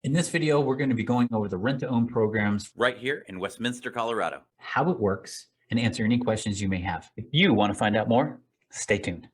In this video, we're going to be going over the rent-to-own programs, right here in Westminster, Colorado. how it works, and answer any questions you may have. If you want to find out more, stay tuned.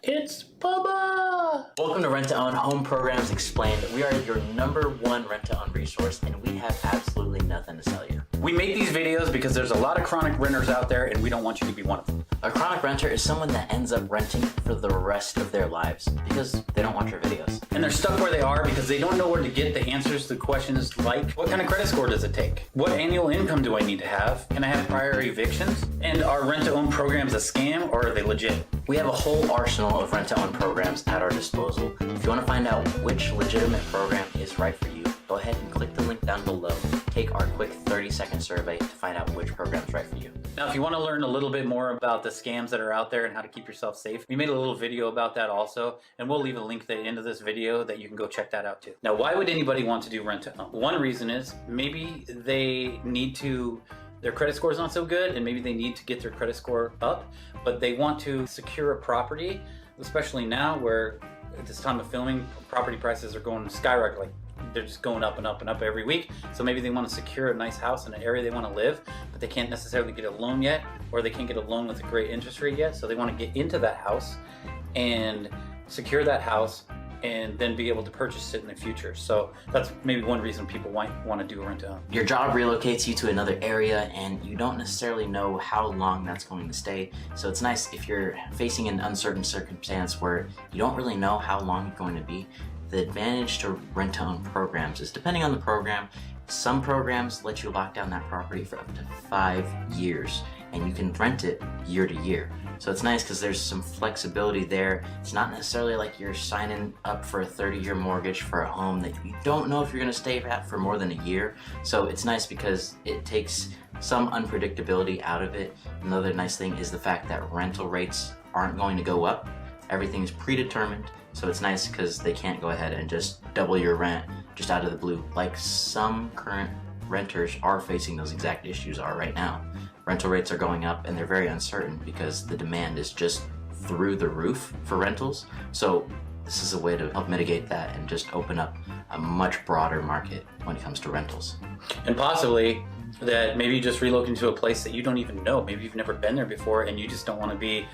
It's Bubba! Welcome to Rent-to-Own Home Programs Explained. We are your #1 rent-to-own resource, and we have absolutely nothing to sell you. We make these videos because there's a lot of chronic renters out there, and we don't want you to be one of them. A chronic renter is someone that ends up renting for the rest of their lives because they don't watch your videos. And they're stuck where they are because they don't know where to get the answers to questions like, what kind of credit score does it take? What annual income do I need to have? Can I have prior evictions? And are rent-to-own programs a scam, or are they legit? We have a whole arsenal of rent-to-own programs at our disposal. If you want to find out which legitimate program is right for you, go ahead and click the link down below. Take our quick 30-second survey to find out which program is right for you. Now, if you want to learn a little bit more about the scams that are out there and how to keep yourself safe, we made a little video about that also, and we'll leave a link at the end of this video that you can go check that out too. Now, why would anybody want to do rent-to-own? One reason is maybe they need to, their credit score is not so good, and maybe they need to get their credit score up, but they want to secure a property, especially now where at this time of filming, property prices are going skyrocketing. They're just going up and up and up every week. So maybe they want to secure a nice house in an area they want to live, but they can't necessarily get a loan yet, or they can't get a loan with a great interest rate yet. So they want to get into that house and secure that house and then be able to purchase it in the future. So that's maybe one reason people might want to do rent-to-own. Your job relocates you to another area and you don't necessarily know how long that's going to stay. So it's nice if you're facing an uncertain circumstance where you don't really know how long it's going to be. The advantage to rent-to-own programs is, depending on the program, some programs let you lock down that property for up to 5 years and you can rent it year to year. So it's nice because there's some flexibility there. It's not necessarily like you're signing up for a 30-year mortgage for a home that you don't know if you're going to stay at for more than a year. So it's nice because it takes some unpredictability out of it. Another nice thing is the fact that rental rates aren't going to go up. Everything's predetermined. So it's nice because they can't go ahead and just double your rent just out of the blue, like some current renters are facing those exact issues are right now. Rental rates are going up and they're very uncertain because the demand is just through the roof for rentals. So this is a way to help mitigate that and just open up a much broader market when it comes to rentals. And possibly that maybe you just relocate to a place that you don't even know. Maybe you've never been there before and you just don't want to be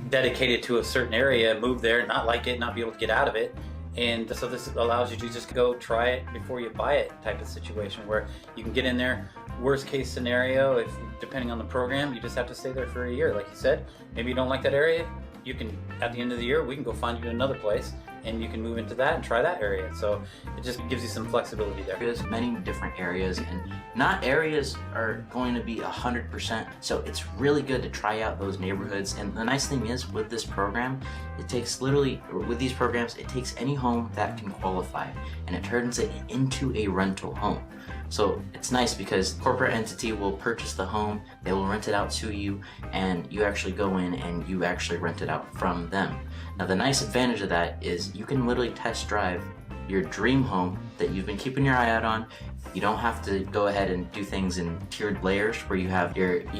dedicated to a certain area, move there, not like it, not be able to get out of it. And so this allows you to just go try it before you buy it type of situation where you can get in there. Worst case scenario, if depending on the program, you just have to stay there for a year. Like you said, maybe you don't like that area, you can, at the end of the year, we can go find you another place and you can move into that and try that area. So it just gives you some flexibility there. There's many different areas and not areas are going to be 100%. So it's really good to try out those neighborhoods. And the nice thing is with this program, it takes with these programs, it takes any home that can qualify and it turns it into a rental home. So it's nice because corporate entity will purchase the home, they will rent it out to you, and you actually go in and you actually rent it out from them. Now the nice advantage of that is you can literally test drive your dream home that you've been keeping your eye out on. You don't have to go ahead and do things in tiered layers where you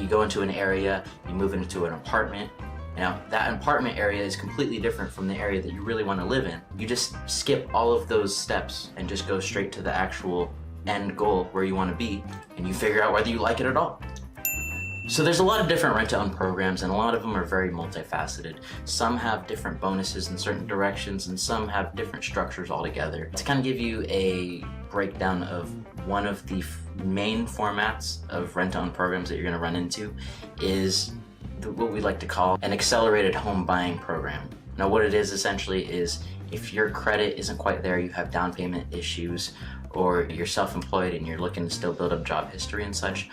go into an area, you move into an apartment. Now that apartment area is completely different from the area that you really want to live in. You just skip all of those steps and just go straight to the actual end goal where you want to be, and you figure out whether you like it at all. So there's a lot of different rent-to-own programs and a lot of them are very multifaceted. Some have different bonuses in certain directions and some have different structures altogether. To kind of give you a breakdown of one of the main formats of rent-to-own programs that you're going to run into is what we like to call an accelerated home buying program. Now what it is essentially is if your credit isn't quite there, you have down payment issues, or you're self-employed and you're looking to still build up job history and such,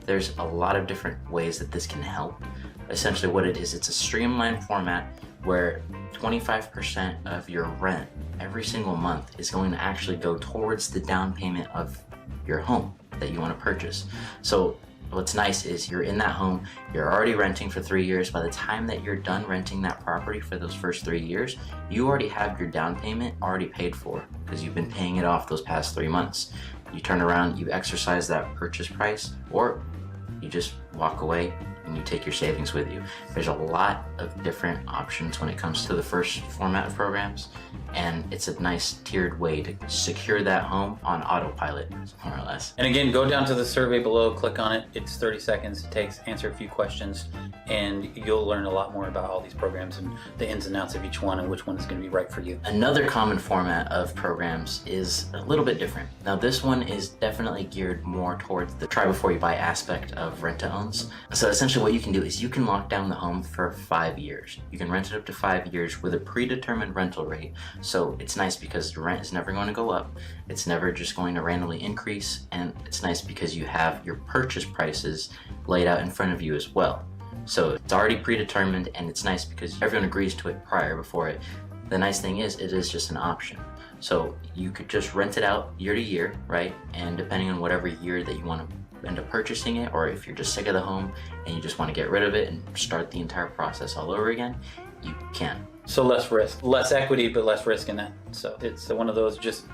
there's a lot of different ways that this can help. Essentially what it is, it's a streamlined format where 25% of your rent every single month is going to actually go towards the down payment of your home that you want to purchase. So what's nice is you're in that home, you're already renting for 3 years. By the time that you're done renting that property for those first 3 years, you already have your down payment already paid for because you've been paying it off those past 3 months. You turn around, you exercise that purchase price, or you just walk away and you take your savings with you. There's a lot of different options when it comes to the first format of programs, and it's a nice tiered way to secure that home on autopilot, more or less. And again, go down to the survey below, click on it. It's 30 seconds it takes, answer a few questions, and you'll learn a lot more about all these programs and the ins and outs of each one and which one is going to be right for you. Another common format of programs is a little bit different. Now this one is definitely geared more towards the try before you buy aspect of rent-to-owns. So essentially what you can do is you can lock down the home for 5 years. You can rent it up to 5 years with a predetermined rental rate. So it's nice because the rent is never going to go up. It's never just going to randomly increase, and it's nice because you have your purchase prices laid out in front of you as well. So it's already predetermined, and it's nice because everyone agrees to it before it. The nice thing is it is just an option. So you could just rent it out year to year, right? And depending on whatever year that you want to end up purchasing it, or if you're just sick of the home and you just want to get rid of it and start the entire process all over again, you can. So less risk, less equity, but less risk in that. So it's one of those just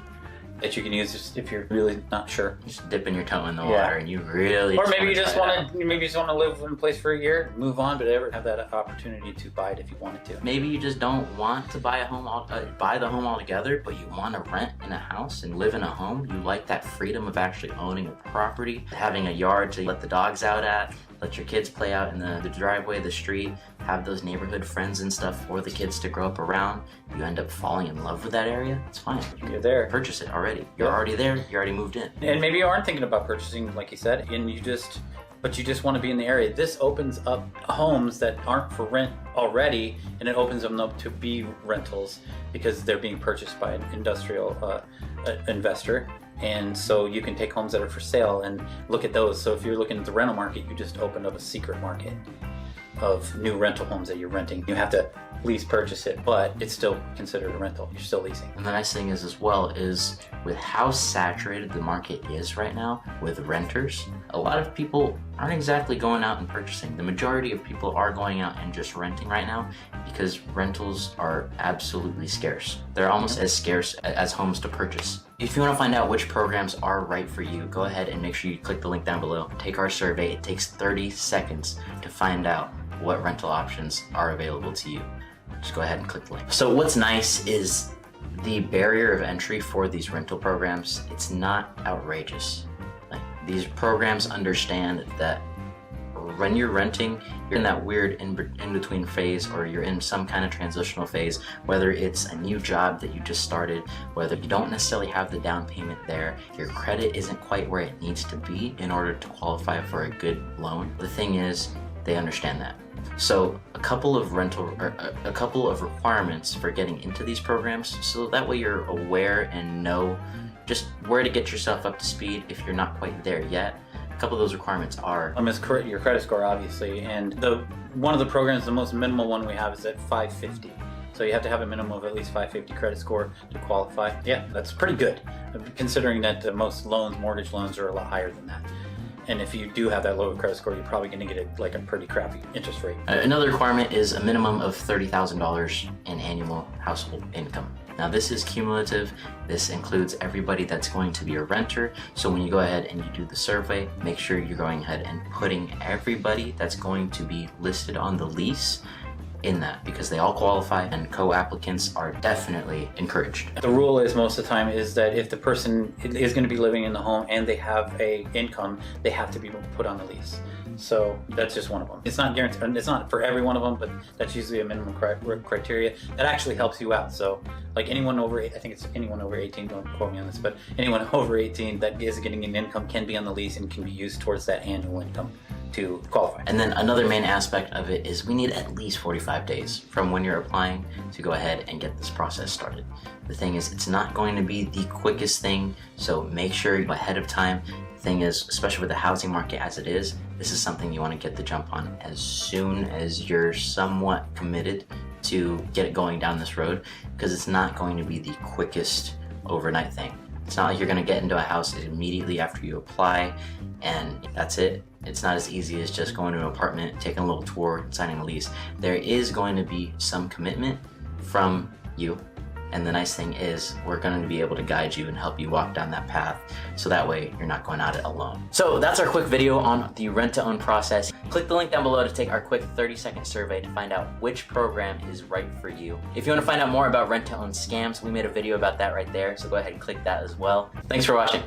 that you can use just if you're really not sure. Just dipping your toe in the water and you really or maybe you just want to live in a place for a year, move on, but ever have that opportunity to buy it if you wanted to. Maybe you just don't want to buy a home, buy the home altogether, but you want to rent in a house and live in a home. You like that freedom of actually owning a property, having a yard to let the dogs out at, let your kids play out in the driveway, the street, have those neighborhood friends and stuff for the kids to grow up around. You end up falling in love with that area, it's fine. You're there. Purchase it already. You're already there, you already moved in. And maybe you aren't thinking about purchasing, like you said, and you just want to be in the area. This opens up homes that aren't for rent already, and it opens them up to be rentals because they're being purchased by an industrial investor. And so you can take homes that are for sale and look at those. So if you're looking at the rental market, you just opened up a secret market of new rental homes that you're renting. You have to lease purchase it, but it's still considered a rental. You're still leasing. And the nice thing is as well is with how saturated the market is right now with renters, a lot of people aren't exactly going out and purchasing. The majority of people are going out and just renting right now because rentals are absolutely scarce. They're almost as scarce as homes to purchase. If you want to find out which programs are right for you, go ahead and make sure you click the link down below. Take our survey. It takes 30 seconds to find out what rental options are available to you. Just go ahead and click the link. So what's nice is the barrier of entry for these rental programs, it's not outrageous. Like, these programs understand that when you're renting, you're in that weird in-between phase, or you're in some kind of transitional phase, whether it's a new job that you just started, whether you don't necessarily have the down payment there, your credit isn't quite where it needs to be in order to qualify for a good loan. The thing is, they understand that. So a couple of requirements for getting into these programs, so that way you're aware and know just where to get yourself up to speed if you're not quite there yet. A couple of those requirements are your credit score, obviously, and one of the programs, the most minimal one we have, is at 550. So you have to have a minimum of at least 550 credit score to qualify. Yeah, that's pretty good, considering that most mortgage loans are a lot higher than that. And if you do have that lower credit score, you're probably going to get a pretty crappy interest rate. Another requirement is a minimum of $30,000 in annual household income. Now this is cumulative. This includes everybody that's going to be a renter. So when you go ahead and you do the survey, make sure you're going ahead and putting everybody that's going to be listed on the lease in that, because they all qualify and co-applicants are definitely encouraged. The rule is most of the time is that if the person is going to be living in the home and they have a income, they have to be put on the lease. So that's just one of them. It's not guaranteed, it's not for every one of them, but that's usually a minimum criteria that actually helps you out. So like anyone over, I think it's anyone over 18, don't quote me on this, but anyone over 18 that is getting an income can be on the lease and can be used towards that annual income to qualify. And then another main aspect of it is we need at least 45 days from when you're applying to go ahead and get this process started. The thing is, it's not going to be the quickest thing, so make sure ahead of time. The thing is, especially with the housing market as it is, this is something you want to get the jump on as soon as you're somewhat committed to get it going down this road, because it's not going to be the quickest overnight thing. It's not like you're going to get into a house immediately after you apply and that's it. It's not as easy as just going to an apartment, taking a little tour, and signing a lease. There is going to be some commitment from you And the nice thing is we're going to be able to guide you and help you walk down that path, so that way you're not going at it alone. So that's our quick video on the rent-to-own process. Click the link down below to take our quick 30-second survey to find out which program is right for you. If you want to find out more about rent-to-own scams, we made a video about that right there, so go ahead and click that as well. Thanks for watching.